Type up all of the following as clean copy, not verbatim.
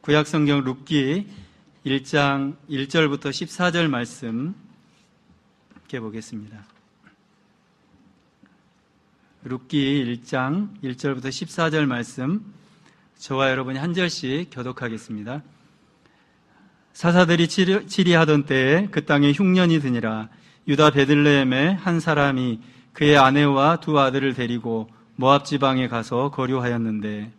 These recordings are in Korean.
구약성경 룻기 1장 1절부터 14절 말씀 함께 보겠습니다. 룻기 1장 1절부터 14절 말씀 저와 여러분이 한 절씩 교독하겠습니다. 사사들이 치리하던 때에 그 땅에 흉년이 드니라. 유다 베들레헴에 한 사람이 그의 아내와 두 아들을 데리고 모압 지방에 가서 거류하였는데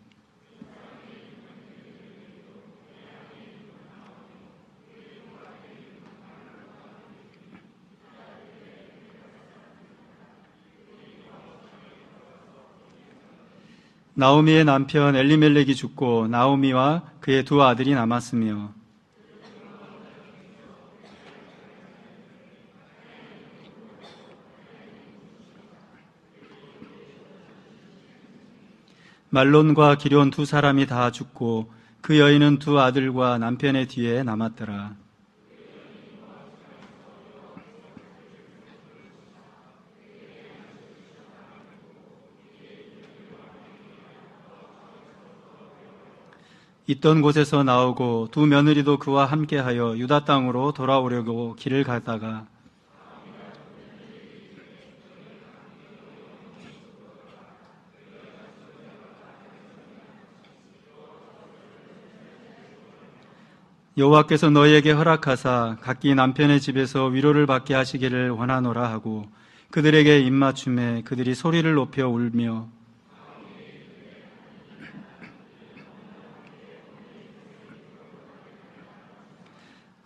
나오미의 남편 엘리멜렉이 죽고 나오미와 그의 두 아들이 남았으며 말론과 기럨 두 사람이 다 죽고 그 여인은 두 아들과 남편의 뒤에 남았더라. 있던 곳에서 나오고 두 며느리도 그와 함께하여 유다 땅으로 돌아오려고 길을 가다가 여호와께서 너희에게 허락하사 각기 남편의 집에서 위로를 받게 하시기를 원하노라 하고 그들에게 입맞춤에 그들이 소리를 높여 울며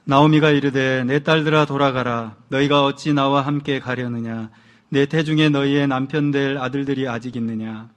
나오미가 이르되 내 딸들아 돌아가라. 너희가 어찌 나와 함께 가려느냐. 내 태중에 너희의 남편 될 아들들이 아직 있느냐.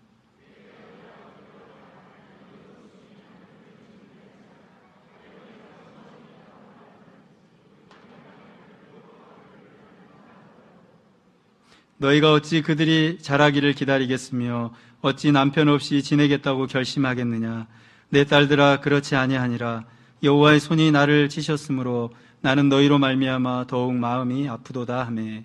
너희가 어찌 그들이 자라기를 기다리겠으며 어찌 남편 없이 지내겠다고 결심하겠느냐. 내 딸들아 그렇지 아니하니라. 여호와의 손이 나를 치셨으므로 나는 너희로 말미암아 더욱 마음이 아프도다 하매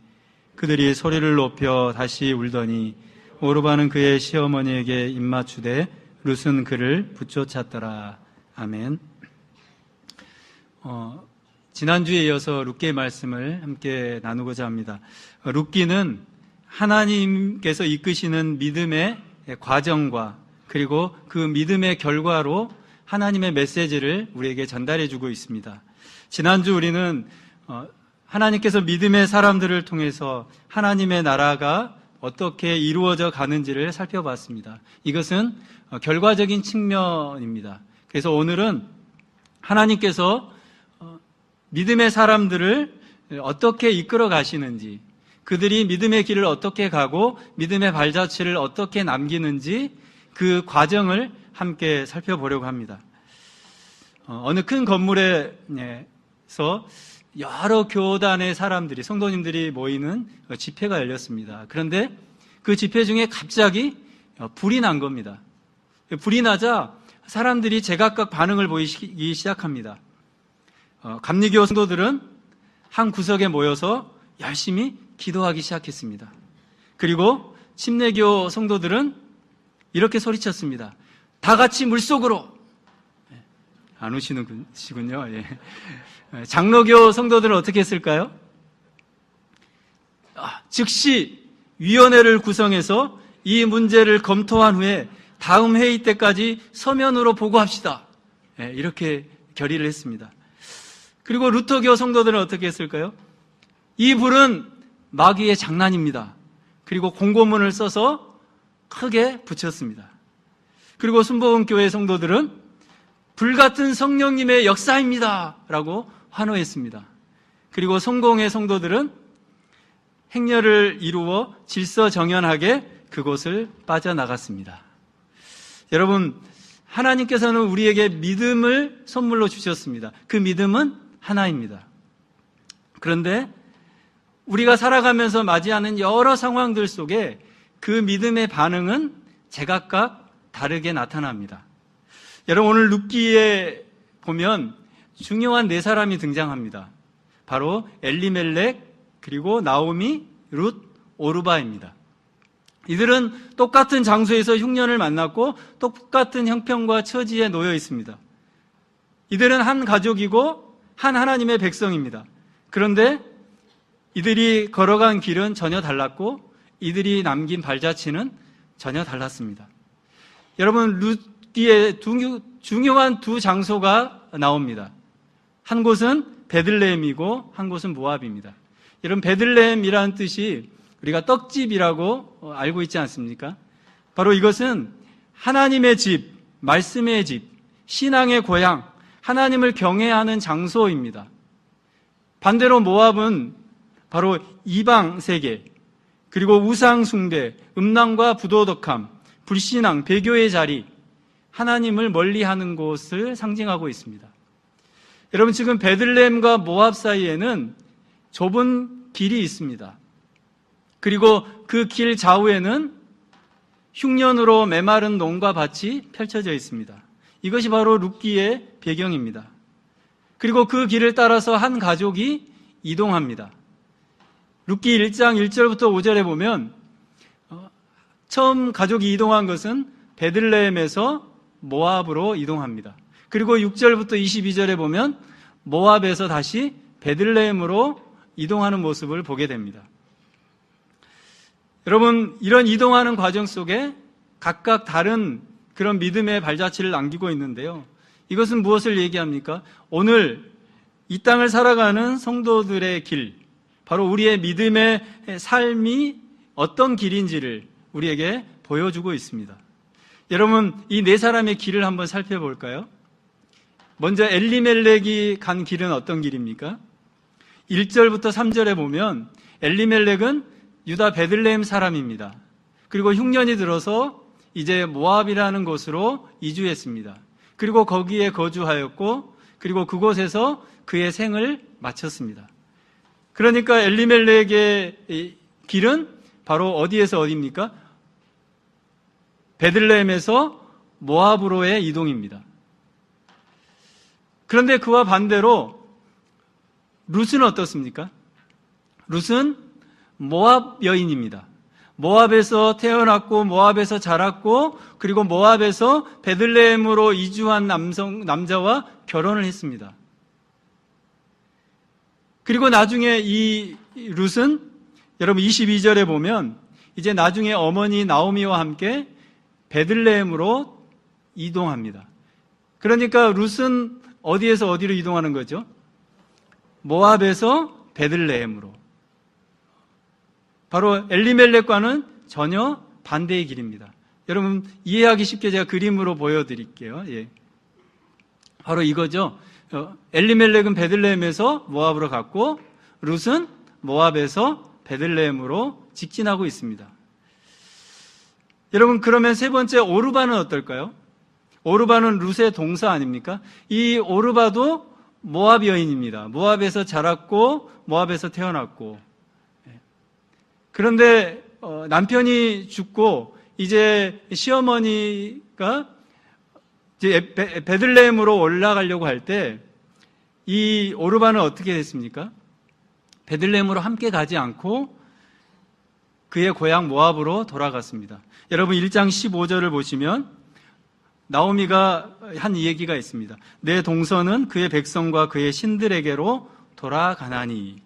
그들이 소리를 높여 다시 울더니 오르바는 그의 시어머니에게 입맞추되 룻은 그를 붙쫓았더라. 아멘. 지난주에 이어서 룻기의 말씀을 함께 나누고자 합니다. 룻기는 하나님께서 이끄시는 믿음의 과정과 그리고 그 믿음의 결과로 하나님의 메시지를 우리에게 전달해 주고 있습니다. 지난주 우리는 하나님께서 믿음의 사람들을 통해서 하나님의 나라가 어떻게 이루어져 가는지를 살펴봤습니다. 이것은 결과적인 측면입니다. 그래서 오늘은 하나님께서 믿음의 사람들을 어떻게 이끌어 가시는지, 그들이 믿음의 길을 어떻게 가고 믿음의 발자취를 어떻게 남기는지 그 과정을 함께 살펴보려고 합니다. 어느 큰 건물에서 여러 교단의 사람들이, 성도님들이 모이는 집회가 열렸습니다. 그런데 그 집회 중에 갑자기 불이 난 겁니다. 불이 나자 사람들이 제각각 반응을 보이기 시작합니다. 감리교 성도들은 한 구석에 모여서 열심히 기도하기 시작했습니다. 그리고 침례교 성도들은 이렇게 소리쳤습니다. 다 같이 물속으로. 안 우시는군요. 예. 장로교 성도들은 어떻게 했을까요? 즉시 위원회를 구성해서 이 문제를 검토한 후에 다음 회의 때까지 서면으로 보고합시다. 예, 이렇게 결의를 했습니다. 그리고 루터교 성도들은 어떻게 했을까요? 이 불은 마귀의 장난입니다. 그리고 공고문을 써서 크게 붙였습니다. 그리고 순복음교회 성도들은 불같은 성령님의 역사입니다 라고 환호했습니다. 그리고 성공회 성도들은 행렬을 이루어 질서정연하게 그곳을 빠져나갔습니다. 여러분, 하나님께서는 우리에게 믿음을 선물로 주셨습니다. 그 믿음은 하나입니다. 그런데 우리가 살아가면서 맞이하는 여러 상황들 속에 그 믿음의 반응은 제각각 다르게 나타납니다. 여러분, 오늘 룻기에 보면 중요한 네 사람이 등장합니다. 바로 엘리멜렉, 그리고 나오미, 룻, 오르바입니다. 이들은 똑같은 장소에서 흉년을 만났고 똑같은 형편과 처지에 놓여 있습니다. 이들은 한 가족이고 한 하나님의 백성입니다. 그런데 이들이 걸어간 길은 전혀 달랐고 이들이 남긴 발자취는 전혀 달랐습니다. 여러분, 룻기에 중요한 두 장소가 나옵니다. 한 곳은 베들레헴이고 한 곳은 모압입니다. 여러분, 베들레헴이라는 뜻이 우리가 떡집이라고 알고 있지 않습니까? 바로 이것은 하나님의 집, 말씀의 집, 신앙의 고향, 하나님을 경외하는 장소입니다. 반대로 모압은 바로 이방 세계, 그리고 우상 숭배, 음란과 부도덕함, 불신앙, 배교의 자리, 하나님을 멀리하는 곳을 상징하고 있습니다. 여러분, 지금 베들레헴과 모압 사이에는 좁은 길이 있습니다. 그리고 그 길 좌우에는 흉년으로 메마른 농과 밭이 펼쳐져 있습니다. 이것이 바로 룻기의 배경입니다. 그리고 그 길을 따라서 한 가족이 이동합니다. 룻기 1장 1절부터 5절에 보면 처음 가족이 이동한 것은 베들레헴에서 모압으로 이동합니다. 그리고 6절부터 22절에 보면 모압에서 다시 베들레헴으로 이동하는 모습을 보게 됩니다. 여러분, 이런 이동하는 과정 속에 각각 다른 그런 믿음의 발자취를 남기고 있는데요. 이것은 무엇을 얘기합니까? 오늘 이 땅을 살아가는 성도들의 길, 바로 우리의 믿음의 삶이 어떤 길인지를 우리에게 보여주고 있습니다. 여러분, 이 네 사람의 길을 한번 살펴볼까요? 먼저 엘리멜렉이 간 길은 어떤 길입니까? 1절부터 3절에 보면 엘리멜렉은 유다 베들레헴 사람입니다. 그리고 흉년이 들어서 이제 모압이라는 곳으로 이주했습니다. 그리고 거기에 거주하였고, 그리고 그곳에서 그의 생을 마쳤습니다. 그러니까 엘리멜렉의 길은 바로 어디에서 어디입니까? 베들레헴에서 모압으로의 이동입니다. 그런데 그와 반대로 룻은 어떻습니까? 룻은 모압 여인입니다. 모압에서 태어났고 모압에서 자랐고 그리고 모압에서 베들레헴으로 이주한 남자와 결혼을 했습니다. 그리고 나중에 이 룻은 여러분 22절에 보면 이제 나중에 어머니 나오미와 함께 베들레헴으로 이동합니다. 그러니까 룻은 어디에서 어디로 이동하는 거죠? 모압에서 베들레헴으로. 바로 엘리멜렉과는 전혀 반대의 길입니다. 여러분, 이해하기 쉽게 제가 그림으로 보여드릴게요. 예. 바로 이거죠. 엘리멜렉은 베들레헴에서 모압으로 갔고 룻은 모압에서 베들레헴으로 직진하고 있습니다. 여러분, 그러면 세 번째 오르바는 어떨까요? 오르바는 룻의 동사 아닙니까? 이 오르바도 모압 여인입니다. 모압에서 자랐고 모압에서 태어났고, 그런데 남편이 죽고 이제 시어머니가 이제 베들레헴으로 올라가려고 할 때 이 오르바는 어떻게 됐습니까? 베들레헴으로 함께 가지 않고 그의 고향 모압으로 돌아갔습니다. 여러분 1장 15절을 보시면 나오미가 한 얘기가 있습니다. 내 동서는 그의 백성과 그의 신들에게로 돌아가나니.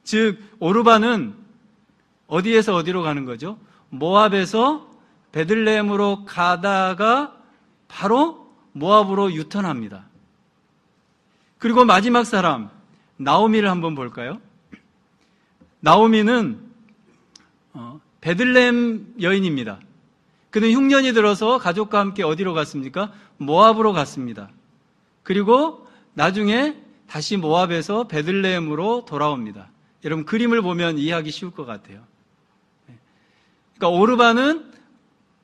즉 오르바는 어디에서 어디로 가는 거죠? 모압에서 베들레헴으로 가다가 바로 모압으로 유턴합니다. 그리고 마지막 사람 나오미를 한번 볼까요? 나오미는 베들레헴 여인입니다. 그는 흉년이 들어서 가족과 함께 어디로 갔습니까? 모압으로 갔습니다. 그리고 나중에 다시 모압에서 베들레헴으로 돌아옵니다. 여러분 그림을 보면 이해하기 쉬울 것 같아요. 그러니까 오르바는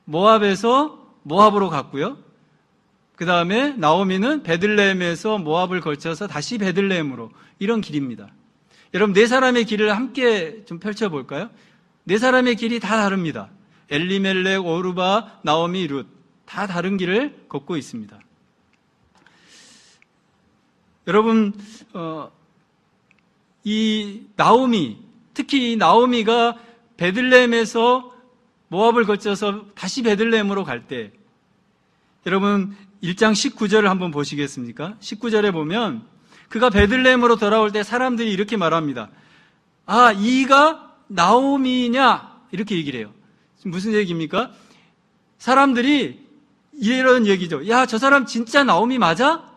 모압에서 모압으로 갔고요. 그 다음에 나오미는 베들레헴에서 모압을 거쳐서 다시 베들레헴으로, 이런 길입니다. 여러분 네 사람의 길을 함께 좀 펼쳐볼까요? 네 사람의 길이 다 다릅니다. 엘리멜렉, 오르바, 나오미, 룻, 다 다른 길을 걷고 있습니다. 여러분 이 나오미, 특히 이 나오미가 베들레헴에서 모압을 거쳐서 다시 베들레헴으로 갈 때, 여러분 1장 19절을 한번 보시겠습니까? 19절에 보면 그가 베들레헴으로 돌아올 때 사람들이 이렇게 말합니다. 아, 이가 나오미냐? 이렇게 얘기를 해요. 무슨 얘기입니까? 사람들이 이런 얘기죠. 야, 저 사람 진짜 나오미 맞아?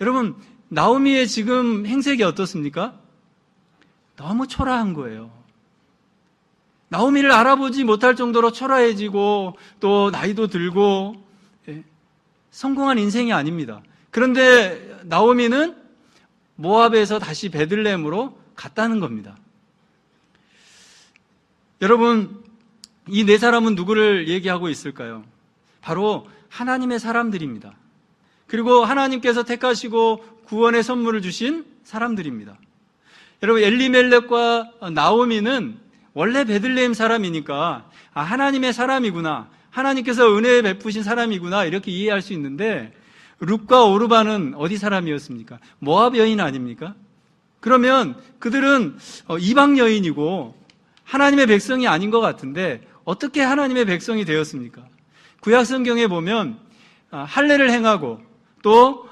여러분, 나오미의 지금 행색이 어떻습니까? 너무 초라한 거예요. 나오미를 알아보지 못할 정도로 초라해지고 또 나이도 들고 성공한 인생이 아닙니다. 그런데 나오미는 모압에서 다시 베들레헴으로 갔다는 겁니다. 여러분, 이 네 사람은 누구를 얘기하고 있을까요? 바로 하나님의 사람들입니다. 그리고 하나님께서 택하시고 구원의 선물을 주신 사람들입니다. 여러분, 엘리멜렉과 나오미는 원래 베들레헴 사람이니까 하나님의 사람이구나, 하나님께서 은혜 베푸신 사람이구나 이렇게 이해할 수 있는데, 룻과 오르바는 어디 사람이었습니까? 모압 여인 아닙니까? 그러면 그들은 이방 여인이고 하나님의 백성이 아닌 것 같은데 어떻게 하나님의 백성이 되었습니까? 구약 성경에 보면 할례를 행하고 또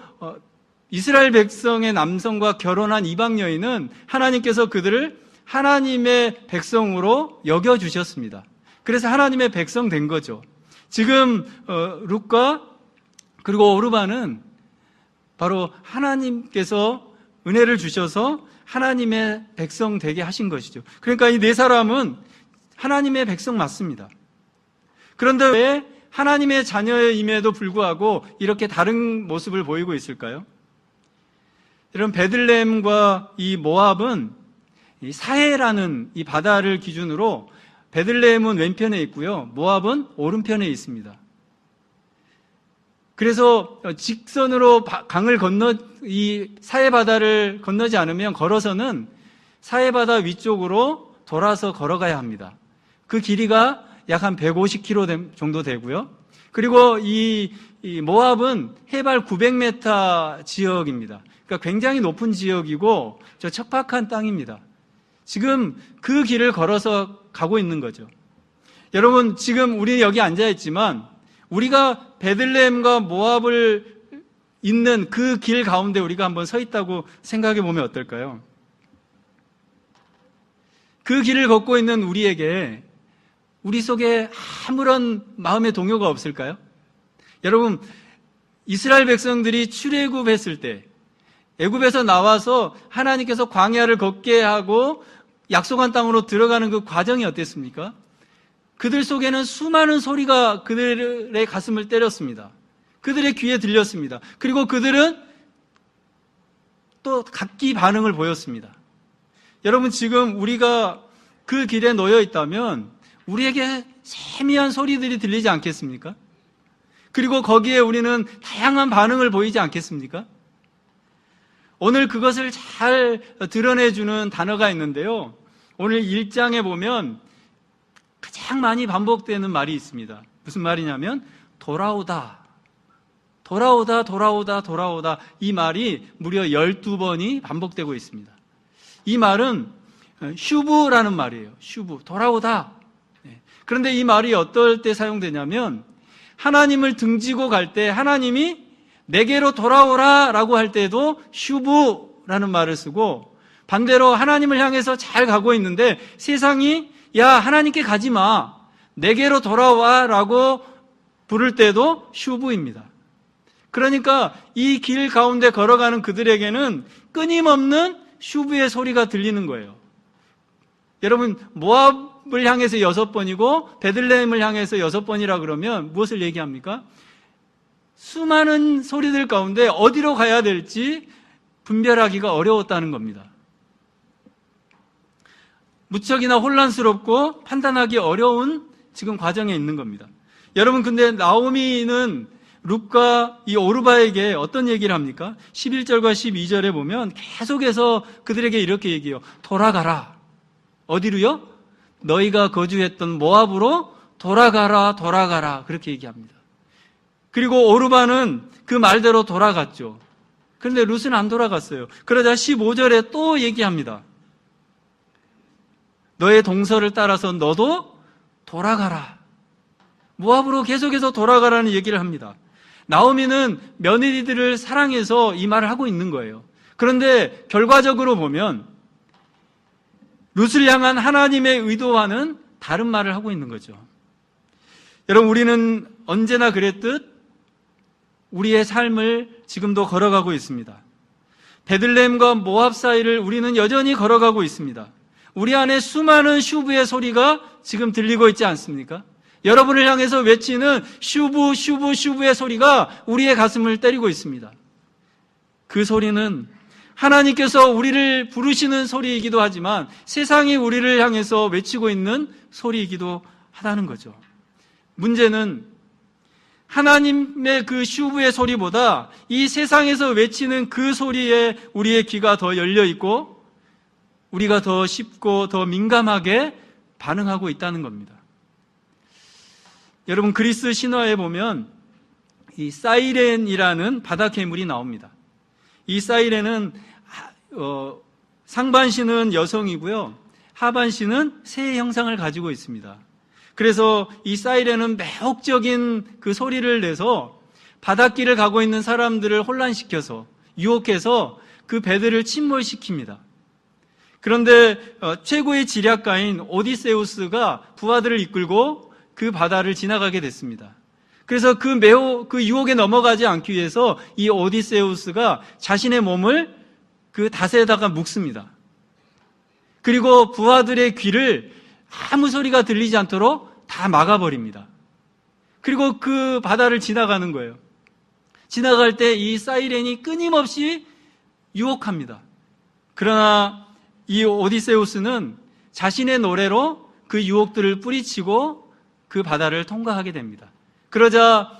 이스라엘 백성의 남성과 결혼한 이방 여인은 하나님께서 그들을 하나님의 백성으로 여겨주셨습니다. 그래서 하나님의 백성 된 거죠. 지금 룻과 그리고 오르바는 바로 하나님께서 은혜를 주셔서 하나님의 백성 되게 하신 것이죠. 그러니까 이 네 사람은 하나님의 백성 맞습니다. 그런데 왜 하나님의 자녀임에도 불구하고 이렇게 다른 모습을 보이고 있을까요? 여러분, 베들레헴과 이 모압은 이 사해라는 이 바다를 기준으로 베들레헴은 왼편에 있고요, 모압은 오른편에 있습니다. 그래서 직선으로 강을 이 사해 바다를 건너지 않으면 걸어서는 사해 바다 위쪽으로 돌아서 걸어가야 합니다. 그 길이가 약 한 150km 정도 되고요. 그리고 이 모압은 해발 900m 지역입니다. 그러니까 굉장히 높은 지역이고 저 척박한 땅입니다. 지금 그 길을 걸어서 가고 있는 거죠. 여러분, 지금 우리 여기 앉아 있지만 우리가 베들레헴과 모압을 잇는 그 길 가운데 우리가 한번 서 있다고 생각해 보면 어떨까요? 그 길을 걷고 있는 우리에게 우리 속에 아무런 마음의 동요가 없을까요? 여러분, 이스라엘 백성들이 출애굽했을 때 애굽에서 나와서 하나님께서 광야를 걷게 하고 약속한 땅으로 들어가는 그 과정이 어땠습니까? 그들 속에는 수많은 소리가 그들의 가슴을 때렸습니다. 그들의 귀에 들렸습니다. 그리고 그들은 또 각기 반응을 보였습니다. 여러분, 지금 우리가 그 길에 놓여 있다면 우리에게 세미한 소리들이 들리지 않겠습니까? 그리고 거기에 우리는 다양한 반응을 보이지 않겠습니까? 오늘 그것을 잘 드러내주는 단어가 있는데요. 오늘 1장에 보면 가장 많이 반복되는 말이 있습니다. 무슨 말이냐면 돌아오다, 돌아오다, 돌아오다, 돌아오다. 이 말이 무려 12번이 반복되고 있습니다. 이 말은 슈브라는 말이에요. 슈브, 돌아오다. 그런데 이 말이 어떨 때 사용되냐면 하나님을 등지고 갈 때, 하나님이 내게로 돌아오라 라고 할 때도 슈브라는 말을 쓰고, 반대로 하나님을 향해서 잘 가고 있는데 세상이 야, 하나님께 가지 마, 내게로 돌아와 라고 부를 때도 슈브입니다. 그러니까 이 길 가운데 걸어가는 그들에게는 끊임없는 슈브의 소리가 들리는 거예요. 여러분, 모압을 향해서 6번이고 베들레헴을 향해서 6번이라 그러면 무엇을 얘기합니까? 수많은 소리들 가운데 어디로 가야 될지 분별하기가 어려웠다는 겁니다. 무척이나 혼란스럽고 판단하기 어려운 지금 과정에 있는 겁니다. 여러분, 근데 나오미는 룻과 이 오르바에게 어떤 얘기를 합니까? 11절과 12절에 보면 계속해서 그들에게 이렇게 얘기해요. 돌아가라. 어디로요? 너희가 거주했던 모압으로 돌아가라, 돌아가라. 그렇게 얘기합니다. 그리고 오르바는 그 말대로 돌아갔죠. 그런데 룻은 안 돌아갔어요. 그러자 15절에 또 얘기합니다. 너의 동서를 따라서 너도 돌아가라. 모압으로 계속해서 돌아가라는 얘기를 합니다. 나오미는 며느리들을 사랑해서 이 말을 하고 있는 거예요. 그런데 결과적으로 보면 룻을 향한 하나님의 의도와는 다른 말을 하고 있는 거죠. 여러분, 우리는 언제나 그랬듯 우리의 삶을 지금도 걸어가고 있습니다. 베들레헴과 모압 사이를 우리는 여전히 걸어가고 있습니다. 우리 안에 수많은 슈브의 소리가 지금 들리고 있지 않습니까? 여러분을 향해서 외치는 슈브, 슈브, 슈브의 소리가 우리의 가슴을 때리고 있습니다. 그 소리는 하나님께서 우리를 부르시는 소리이기도 하지만 세상이 우리를 향해서 외치고 있는 소리이기도 하다는 거죠. 문제는 하나님의 그 슈브의 소리보다 이 세상에서 외치는 그 소리에 우리의 귀가 더 열려 있고 우리가 더 쉽고 더 민감하게 반응하고 있다는 겁니다. 여러분, 그리스 신화에 보면 이 사이렌이라는 바다 괴물이 나옵니다. 이 사이렌은 상반신은 여성이고요, 하반신은 새의 형상을 가지고 있습니다. 그래서 이 사이렌은 매혹적인 그 소리를 내서 바닷길을 가고 있는 사람들을 혼란시켜서 유혹해서 그 배들을 침몰시킵니다. 그런데 최고의 지략가인 오디세우스가 부하들을 이끌고 그 바다를 지나가게 됐습니다. 그래서 그 유혹에 넘어가지 않기 위해서 이 오디세우스가 자신의 몸을 그 닷에다가 묶습니다. 그리고 부하들의 귀를 아무 소리가 들리지 않도록 다 막아버립니다. 그리고 그 바다를 지나가는 거예요. 지나갈 때 이 사이렌이 끊임없이 유혹합니다. 그러나 이 오디세우스는 자신의 노래로 그 유혹들을 뿌리치고 그 바다를 통과하게 됩니다. 그러자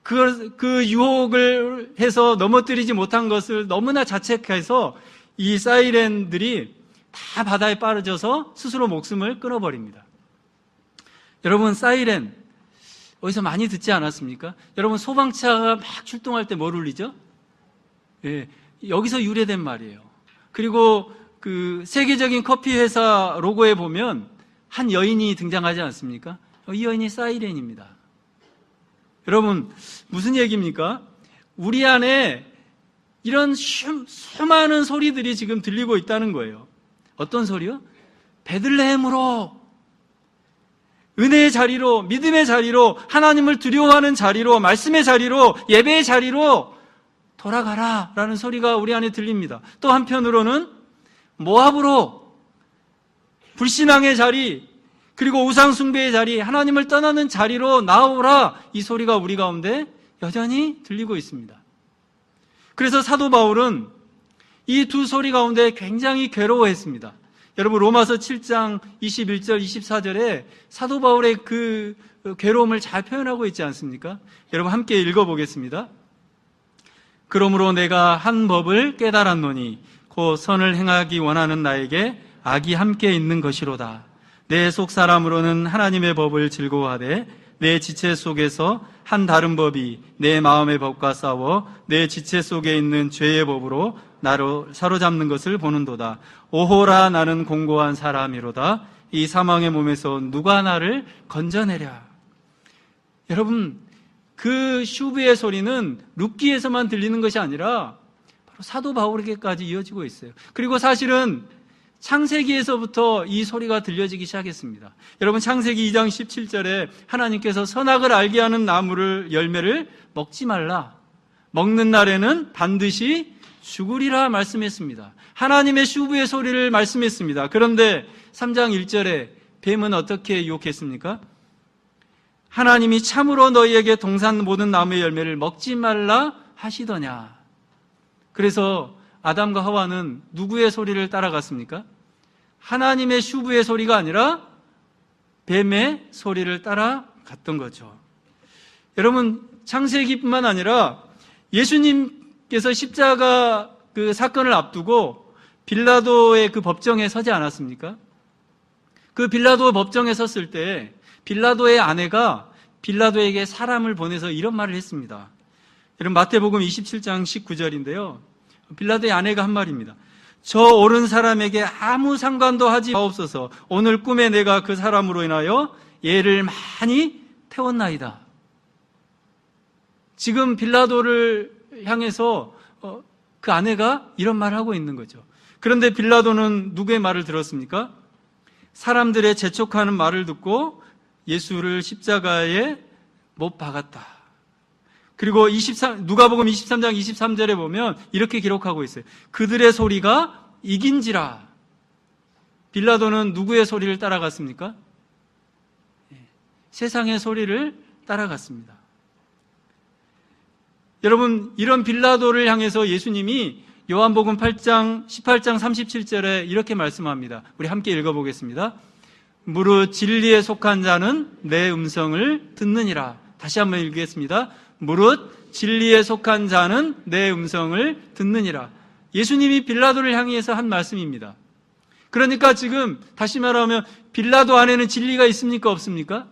그 유혹을 해서 넘어뜨리지 못한 것을 너무나 자책해서 이 사이렌들이 다 바다에 빠져서 스스로 목숨을 끊어버립니다. 여러분, 사이렌 어디서 많이 듣지 않았습니까? 여러분, 소방차가 막 출동할 때 뭘 울리죠? 예, 여기서 유래된 말이에요. 그리고 그 세계적인 커피 회사 로고에 보면 한 여인이 등장하지 않습니까? 이 여인이 사이렌입니다. 여러분, 무슨 얘기입니까? 우리 안에 이런 수많은 소리들이 지금 들리고 있다는 거예요. 어떤 소리요? 베들레헴으로, 은혜의 자리로, 믿음의 자리로, 하나님을 두려워하는 자리로, 말씀의 자리로, 예배의 자리로 돌아가라 라는 소리가 우리 안에 들립니다. 또 한편으로는 모압으로, 불신앙의 자리, 그리고 우상숭배의 자리, 하나님을 떠나는 자리로 나오라, 이 소리가 우리 가운데 여전히 들리고 있습니다. 그래서 사도 바울은 이 두 소리 가운데 굉장히 괴로워했습니다. 여러분, 로마서 7장 21절 24절에 사도 바울의 그 괴로움을 잘 표현하고 있지 않습니까? 여러분, 함께 읽어보겠습니다. 그러므로 내가 한 법을 깨달았노니 곧 선을 행하기 원하는 나에게 악이 함께 있는 것이로다. 내 속사람으로는 하나님의 법을 즐거워하되 내 지체 속에서 한 다른 법이 내 마음의 법과 싸워 내 지체 속에 있는 죄의 법으로 나를 사로잡는 것을 보는도다. 오호라, 나는 공고한 사람이로다. 이 사망의 몸에서 누가 나를 건져내랴. 여러분, 그 슈브의 소리는 룻기에서만 들리는 것이 아니라 바로 사도 바울에게까지 이어지고 있어요. 그리고 사실은 창세기에서부터 이 소리가 들려지기 시작했습니다. 여러분, 창세기 2장 17절에 하나님께서 선악을 알게 하는 나무를 열매를 먹지 말라. 먹는 날에는 반드시 죽으리라 말씀했습니다. 하나님의 슈브의 소리를 말씀했습니다. 그런데 3장 1절에 뱀은 어떻게 유혹했습니까? 하나님이 참으로 너희에게 동산 모든 나무의 열매를 먹지 말라 하시더냐. 그래서 아담과 하와는 누구의 소리를 따라갔습니까? 하나님의 슈브의 소리가 아니라 뱀의 소리를 따라갔던 거죠. 여러분, 창세기뿐만 아니라 예수님께서 십자가 그 사건을 앞두고 빌라도의 그 법정에 서지 않았습니까? 그 빌라도 법정에 섰을 때 빌라도의 아내가 빌라도에게 사람을 보내서 이런 말을 했습니다. 여러분, 마태복음 27장 19절인데요. 빌라도의 아내가 한 말입니다. 저 옳은 사람에게 아무 상관도 하지 마옵소서. 오늘 꿈에 내가 그 사람으로 인하여 얘를 많이 태웠나이다. 지금 빌라도를 향해서 그 아내가 이런 말을 하고 있는 거죠. 그런데 빌라도는 누구의 말을 들었습니까? 사람들의 재촉하는 말을 듣고 예수를 십자가에 못 박았다. 그리고 누가복음 23장 23절에 보면 이렇게 기록하고 있어요. 그들의 소리가 이긴지라. 빌라도는 누구의 소리를 따라갔습니까? 세상의 소리를 따라갔습니다. 여러분, 이런 빌라도를 향해서 예수님이 요한복음 18장 37절에 이렇게 말씀합니다. 우리 함께 읽어보겠습니다. 무릇 진리에 속한 자는 내 음성을 듣느니라. 다시 한번 읽겠습니다. 무릇 진리에 속한 자는 내 음성을 듣느니라. 예수님이 빌라도를 향해서 한 말씀입니다. 그러니까 지금 다시 말하면 빌라도 안에는 진리가 있습니까? 없습니까?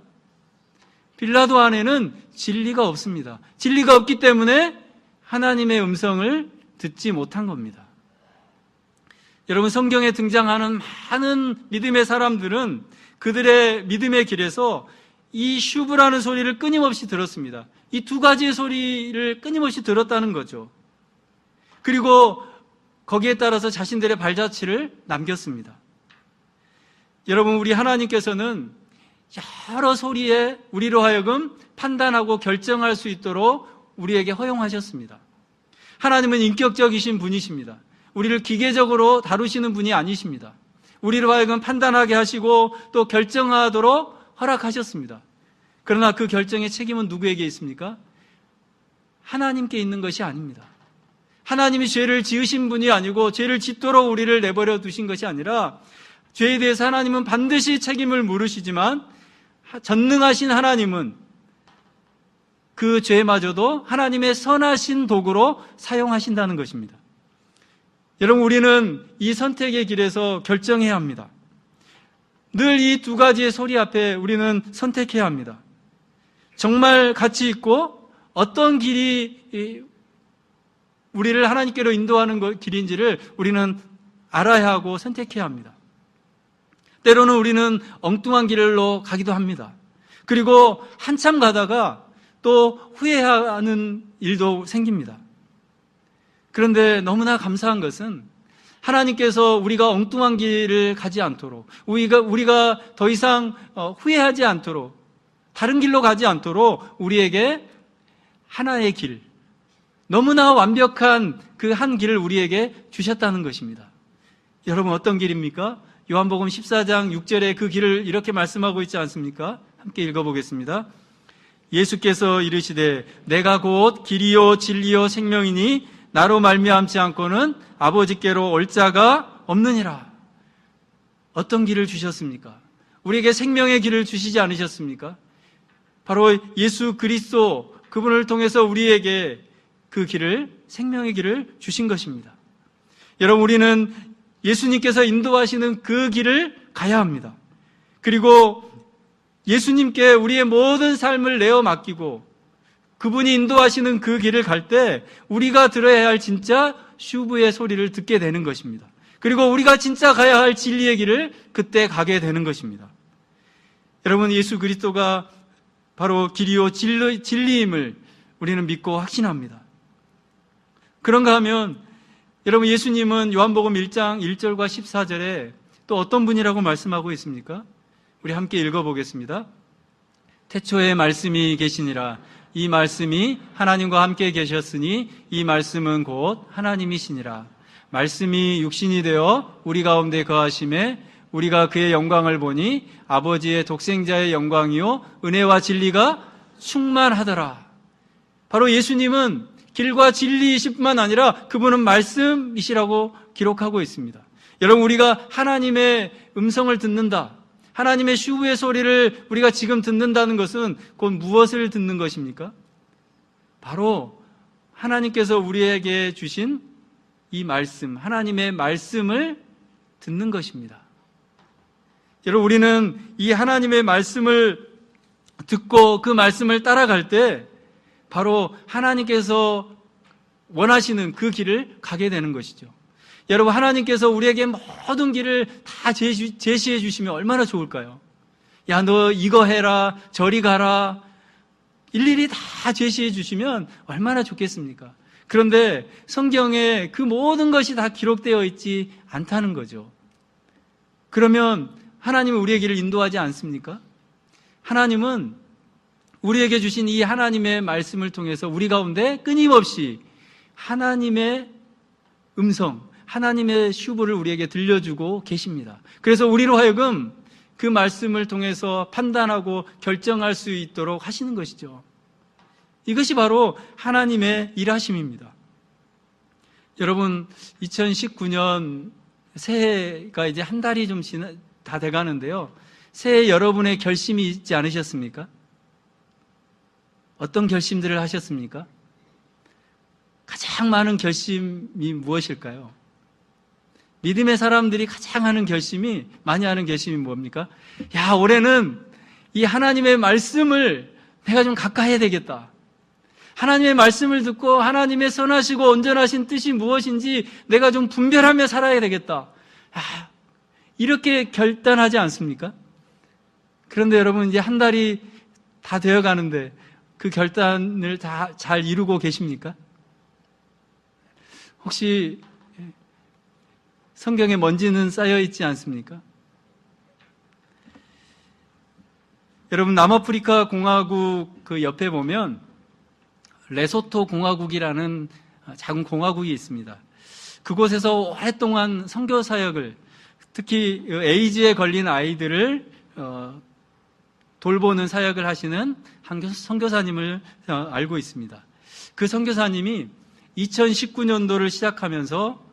빌라도 안에는 진리가 없습니다. 진리가 없기 때문에 하나님의 음성을 듣지 못한 겁니다. 여러분, 성경에 등장하는 많은 믿음의 사람들은 그들의 믿음의 길에서 이 슈브라는 소리를 끊임없이 들었습니다. 이 두 가지의 소리를 끊임없이 들었다는 거죠. 그리고 거기에 따라서 자신들의 발자취를 남겼습니다. 여러분, 우리 하나님께서는 여러 소리에 우리로 하여금 판단하고 결정할 수 있도록 우리에게 허용하셨습니다. 하나님은 인격적이신 분이십니다. 우리를 기계적으로 다루시는 분이 아니십니다. 우리로 하여금 판단하게 하시고 또 결정하도록 허락하셨습니다. 그러나 그 결정의 책임은 누구에게 있습니까? 하나님께 있는 것이 아닙니다. 하나님이 죄를 지으신 분이 아니고 죄를 짓도록 우리를 내버려 두신 것이 아니라 죄에 대해서 하나님은 반드시 책임을 물으시지만 전능하신 하나님은 그 죄마저도 하나님의 선하신 도구로 사용하신다는 것입니다. 여러분, 우리는 이 선택의 길에서 결정해야 합니다. 늘 이 두 가지의 소리 앞에 우리는 선택해야 합니다. 정말 가치 있고 어떤 길이 우리를 하나님께로 인도하는 길인지를 우리는 알아야 하고 선택해야 합니다. 때로는 우리는 엉뚱한 길로 가기도 합니다. 그리고 한참 가다가 또 후회하는 일도 생깁니다. 그런데 너무나 감사한 것은 하나님께서 우리가 엉뚱한 길을 가지 않도록, 우리가 더 이상 후회하지 않도록, 다른 길로 가지 않도록 우리에게 하나의 길, 너무나 완벽한 그 한 길을 우리에게 주셨다는 것입니다. 여러분, 어떤 길입니까? 요한복음 14장 6절에 그 길을 이렇게 말씀하고 있지 않습니까? 함께 읽어보겠습니다. 예수께서 이르시되 내가 곧 길이요 진리요 생명이니 나로 말미암지 않고는 아버지께로 올 자가 없느니라. 어떤 길을 주셨습니까? 우리에게 생명의 길을 주시지 않으셨습니까? 바로 예수 그리스도, 그분을 통해서 우리에게 그 길을, 생명의 길을 주신 것입니다. 여러분, 우리는 예수님께서 인도하시는 그 길을 가야 합니다. 그리고 예수님께 우리의 모든 삶을 내어 맡기고 그분이 인도하시는 그 길을 갈 때 우리가 들어야 할 진짜 슈브의 소리를 듣게 되는 것입니다. 그리고 우리가 진짜 가야 할 진리의 길을 그때 가게 되는 것입니다. 여러분, 예수 그리스도가 바로 길이요 진리임을 우리는 믿고 확신합니다. 그런가 하면 여러분, 예수님은 요한복음 1장 1절과 14절에 또 어떤 분이라고 말씀하고 있습니까? 우리 함께 읽어보겠습니다. 태초에 말씀이 계시니라. 이 말씀이 하나님과 함께 계셨으니 이 말씀은 곧 하나님이시니라. 말씀이 육신이 되어 우리 가운데 거하심에 우리가 그의 영광을 보니 아버지의 독생자의 영광이요 은혜와 진리가 충만하더라. 바로 예수님은 길과 진리이실 뿐만 아니라 그분은 말씀이시라고 기록하고 있습니다. 여러분, 우리가 하나님의 음성을 듣는다, 하나님의 슈브의 소리를 우리가 지금 듣는다는 것은 곧 무엇을 듣는 것입니까? 바로 하나님께서 우리에게 주신 이 말씀, 하나님의 말씀을 듣는 것입니다. 여러분, 우리는 이 하나님의 말씀을 듣고 그 말씀을 따라갈 때 바로 하나님께서 원하시는 그 길을 가게 되는 것이죠. 여러분, 하나님께서 우리에게 모든 길을 다 제시해 주시면 얼마나 좋을까요? 야, 너 이거 해라, 저리 가라, 일일이 다 제시해 주시면 얼마나 좋겠습니까? 그런데 성경에 그 모든 것이 다 기록되어 있지 않다는 거죠. 그러면 하나님은 우리의 길을 인도하지 않습니까? 하나님은 우리에게 주신 이 하나님의 말씀을 통해서 우리 가운데 끊임없이 하나님의 음성, 하나님의 슈브를 우리에게 들려주고 계십니다. 그래서 우리로 하여금 그 말씀을 통해서 판단하고 결정할 수 있도록 하시는 것이죠. 이것이 바로 하나님의 일하심입니다. 여러분, 2019년 새해가 이제 한 달이 좀 다 돼가는데요. 새해 여러분의 결심이 있지 않으셨습니까? 어떤 결심들을 하셨습니까? 가장 많은 결심이 무엇일까요? 믿음의 사람들이 가장 많이 하는 결심이 뭡니까? 야, 올해는 이 하나님의 말씀을 내가 좀 가까이 해야 되겠다. 하나님의 말씀을 듣고 하나님의 선하시고 온전하신 뜻이 무엇인지 내가 좀 분별하며 살아야 되겠다. 이렇게 결단하지 않습니까? 그런데 여러분, 이제 한 달이 다 되어 가는데 그 결단을 다 잘 이루고 계십니까? 혹시 성경에 먼지는 쌓여 있지 않습니까? 여러분, 남아프리카 공화국 그 옆에 보면 레소토 공화국이라는 작은 공화국이 있습니다. 그곳에서 오랫동안 선교 사역을, 특히 에이즈에 걸린 아이들을 돌보는 사역을 하시는 한 선교사님을 알고 있습니다. 그 선교사님이 2019년도를 시작하면서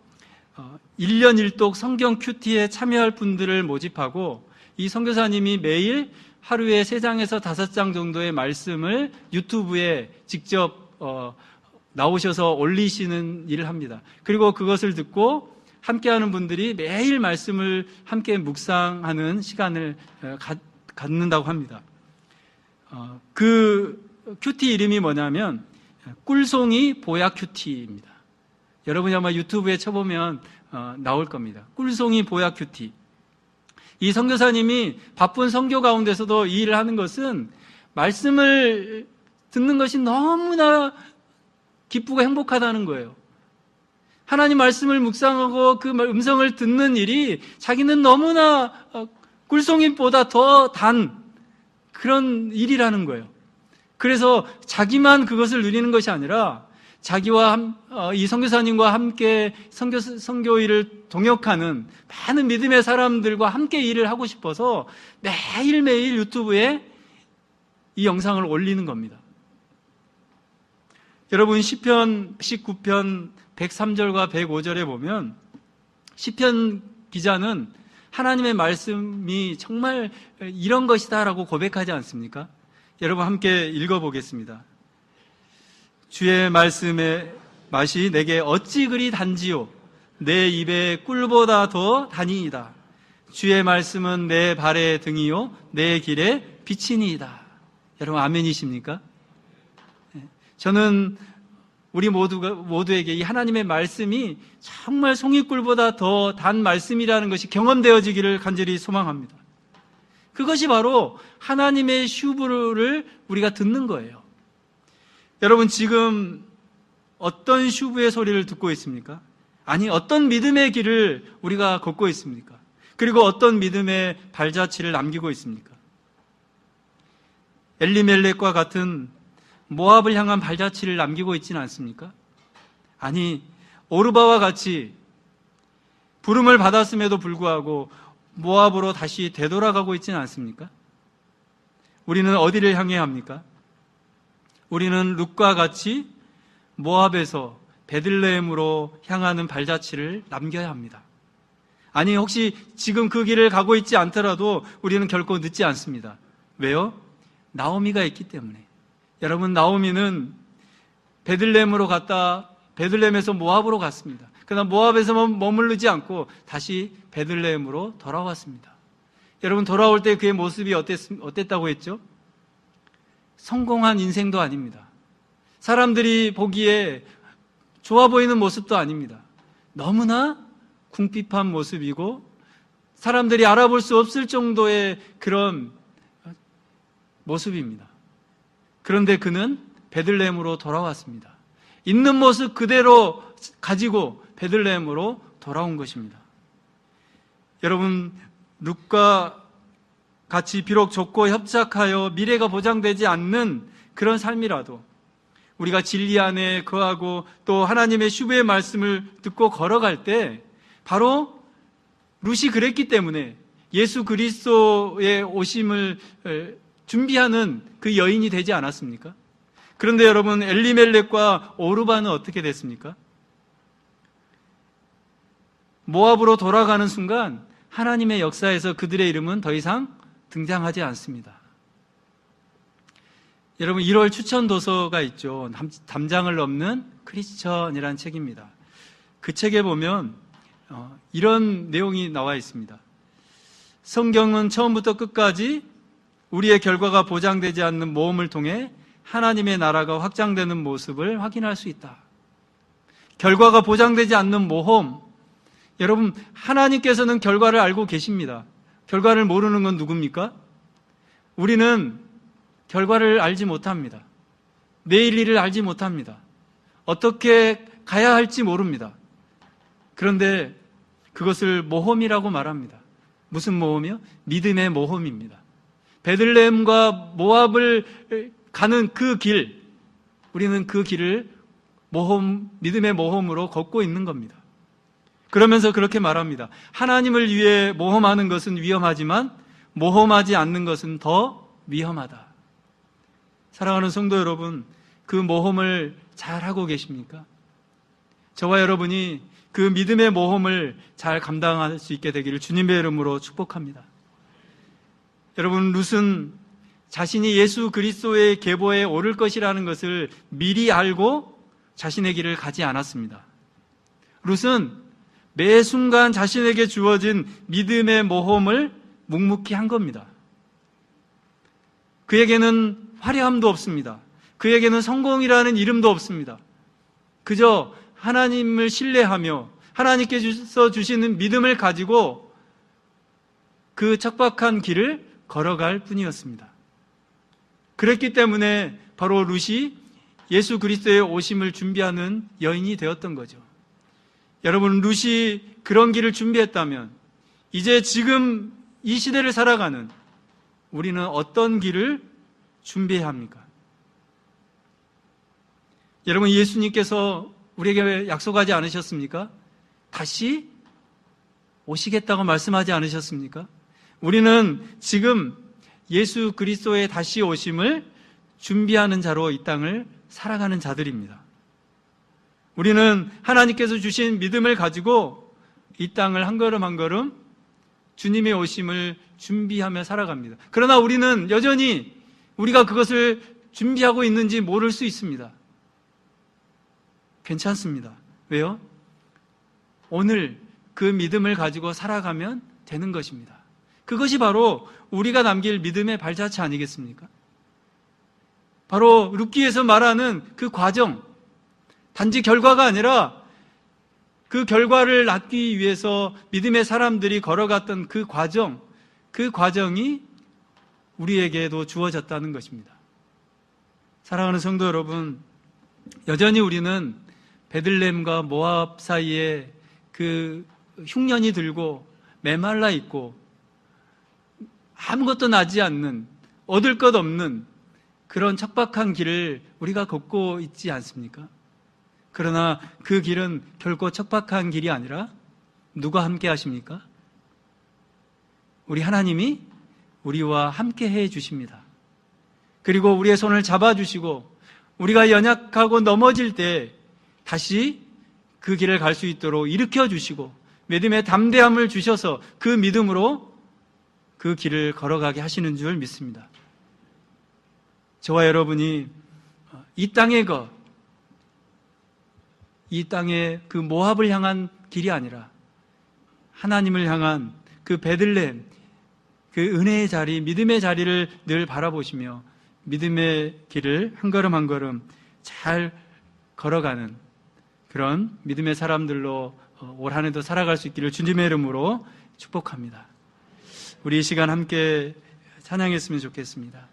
1년 1독 성경 큐티에 참여할 분들을 모집하고, 이 선교사님이 매일 하루에 3장에서 5장 정도의 말씀을 유튜브에 직접 나오셔서 올리시는 일을 합니다. 그리고 그것을 듣고 함께하는 분들이 매일 말씀을 함께 묵상하는 시간을 갖는다고 합니다. 그 큐티 이름이 뭐냐면 꿀송이 보약 큐티입니다. 여러분이 아마 유튜브에 쳐보면 나올 겁니다. 꿀송이 보약 큐티. 이 선교사님이 바쁜 선교 가운데서도 이 일을 하는 것은 말씀을 듣는 것이 너무나 기쁘고 행복하다는 거예요. 하나님 말씀을 묵상하고 그 음성을 듣는 일이 자기는 너무나 꿀송이보다 더 단 그런 일이라는 거예요. 그래서 자기만 그것을 누리는 것이 아니라 자기와 이 선교사님과 함께 선교 일을 동역하는 많은 믿음의 사람들과 함께 일을 하고 싶어서 매일매일 유튜브에 이 영상을 올리는 겁니다. 여러분, 시편 19편 103절과 105절에 보면 시편 기자는 하나님의 말씀이 정말 이런 것이다라고 고백하지 않습니까? 여러분, 함께 읽어보겠습니다. 주의 말씀의 맛이 내게 어찌 그리 단지요, 내 입에 꿀보다 더 다니이다. 주의 말씀은 내 발의 등이요, 내 길에 빛이니이다. 여러분, 아멘이십니까? 저는 우리 모두에게 이 하나님의 말씀이 정말 송이꿀보다 더 단 말씀이라는 것이 경험되어지기를 간절히 소망합니다. 그것이 바로 하나님의 슈브를 우리가 듣는 거예요. 여러분, 지금 어떤 슈브의 소리를 듣고 있습니까? 아니, 어떤 믿음의 길을 우리가 걷고 있습니까? 그리고 어떤 믿음의 발자취를 남기고 있습니까? 엘리멜렉과 같은 모압을 향한 발자취를 남기고 있지는 않습니까? 아니, 오르바와 같이 부름을 받았음에도 불구하고 모압으로 다시 되돌아가고 있지는 않습니까? 우리는 어디를 향해야 합니까? 우리는 룻과 같이 모압에서 베들레헴으로 향하는 발자취를 남겨야 합니다. 아니, 혹시 지금 그 길을 가고 있지 않더라도 우리는 결코 늦지 않습니다. 왜요? 나오미가 있기 때문에. 여러분, 나오미는 베들레헴으로 갔다 베들레헴에서 모압으로 갔습니다. 그러나 모압에서 머무르지 않고 다시 베들레헴으로 돌아왔습니다. 여러분, 돌아올 때 그의 모습이 어땠다고 했죠? 성공한 인생도 아닙니다. 사람들이 보기에 좋아 보이는 모습도 아닙니다. 너무나 궁핍한 모습이고 사람들이 알아볼 수 없을 정도의 그런 모습입니다. 그런데 그는 베들레헴으로 돌아왔습니다. 있는 모습 그대로 가지고 베들레헴으로 돌아온 것입니다. 여러분, 룻과 같이 비록 좁고 협착하여 미래가 보장되지 않는 그런 삶이라도 우리가 진리 안에 거하고 또 하나님의 슈브의 말씀을 듣고 걸어갈 때 바로 룻이 그랬기 때문에 예수 그리스도의 오심을 준비하는 그 여인이 되지 않았습니까? 그런데 여러분, 엘리멜렉과 오르바는 어떻게 됐습니까? 모압으로 돌아가는 순간 하나님의 역사에서 그들의 이름은 더 이상 등장하지 않습니다. 여러분, 1월 추천 도서가 있죠. 담장을 넘는 크리스천이라는 책입니다. 그 책에 보면 이런 내용이 나와 있습니다. 성경은 처음부터 끝까지 우리의 결과가 보장되지 않는 모험을 통해 하나님의 나라가 확장되는 모습을 확인할 수 있다. 결과가 보장되지 않는 모험. 여러분, 하나님께서는 결과를 알고 계십니다. 결과를 모르는 건 누굽니까? 우리는 결과를 알지 못합니다. 내일 일을 알지 못합니다. 어떻게 가야 할지 모릅니다. 그런데 그것을 모험이라고 말합니다. 무슨 모험이요? 믿음의 모험입니다. 베들레헴과 모압을 가는 그 길, 우리는 그 길을 믿음의 모험으로 걷고 있는 겁니다. 그러면서 그렇게 말합니다. 하나님을 위해 모험하는 것은 위험하지만 모험하지 않는 것은 더 위험하다. 사랑하는 성도 여러분, 그 모험을 잘 하고 계십니까? 저와 여러분이 그 믿음의 모험을 잘 감당할 수 있게 되기를 주님의 이름으로 축복합니다. 여러분, 룻은 자신이 예수 그리스도의 계보에 오를 것이라는 것을 미리 알고 자신의 길을 가지 않았습니다. 룻은 매 순간 자신에게 주어진 믿음의 모험을 묵묵히 한 겁니다. 그에게는 화려함도 없습니다. 그에게는 성공이라는 이름도 없습니다. 그저 하나님을 신뢰하며 하나님께서 주시는 믿음을 가지고 그 척박한 길을 걸어갈 뿐이었습니다. 그랬기 때문에 바로 룻이 예수 그리스도의 오심을 준비하는 여인이 되었던 거죠. 여러분, 룻이 그런 길을 준비했다면 이제 지금 이 시대를 살아가는 우리는 어떤 길을 준비해야 합니까? 여러분, 예수님께서 우리에게 약속하지 않으셨습니까? 다시 오시겠다고 말씀하지 않으셨습니까? 우리는 지금 예수 그리스도의 다시 오심을 준비하는 자로 이 땅을 살아가는 자들입니다. 우리는 하나님께서 주신 믿음을 가지고 이 땅을 한 걸음 한 걸음 주님의 오심을 준비하며 살아갑니다. 그러나 우리는 여전히 우리가 그것을 준비하고 있는지 모를 수 있습니다. 괜찮습니다. 왜요? 오늘 그 믿음을 가지고 살아가면 되는 것입니다. 그것이 바로 우리가 남길 믿음의 발자취 아니겠습니까? 바로 룻기에서 말하는 그 과정, 단지 결과가 아니라 그 결과를 낳기 위해서 믿음의 사람들이 걸어갔던 그 과정이 우리에게도 주어졌다는 것입니다. 사랑하는 성도 여러분, 여전히 우리는 베들레헴과 모압 사이에 그 흉년이 들고 메말라 있고 아무것도 나지 않는, 얻을 것 없는 그런 척박한 길을 우리가 걷고 있지 않습니까? 그러나 그 길은 결코 척박한 길이 아니라 누가 함께 하십니까? 우리 하나님이 우리와 함께 해 주십니다. 그리고 우리의 손을 잡아주시고 우리가 연약하고 넘어질 때 다시 그 길을 갈 수 있도록 일으켜 주시고 믿음의 담대함을 주셔서 그 믿음으로 그 길을 걸어가게 하시는 줄 믿습니다. 저와 여러분이 이 땅의 그 모압을 향한 길이 아니라 하나님을 향한 그 베들레헴, 그 은혜의 자리, 믿음의 자리를 늘 바라보시며 믿음의 길을 한 걸음 한 걸음 잘 걸어가는 그런 믿음의 사람들로 올 한 해도 살아갈 수 있기를 주님의 이름으로 축복합니다. 우리 이 시간 함께 찬양했으면 좋겠습니다.